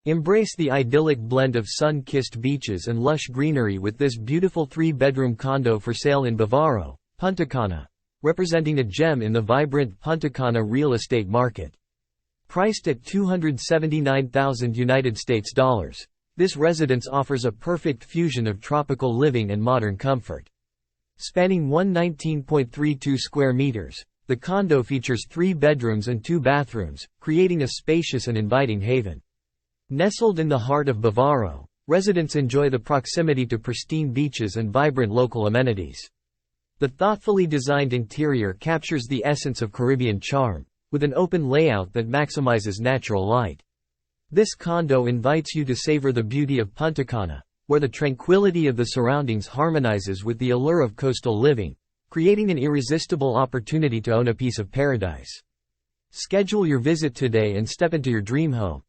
Embrace the idyllic blend of sun-kissed beaches and lush greenery with this beautiful 3-bedroom condo for sale in Bavaro, Punta Cana, representing a gem in the vibrant Punta Cana real estate market. Priced at $279,000, this residence offers a perfect fusion of tropical living and modern comfort. Spanning 119.32 square meters, the condo features 3 bedrooms and 2 bathrooms, creating a spacious and inviting haven. Nestled in the heart of Bavaro, residents enjoy the proximity to pristine beaches and vibrant local amenities. The thoughtfully designed interior captures the essence of Caribbean charm, with an open layout that maximizes natural light. This condo invites you to savor the beauty of Punta Cana, where the tranquility of the surroundings harmonizes with the allure of coastal living, creating an irresistible opportunity to own a piece of paradise. Schedule your visit today and step into your dream home.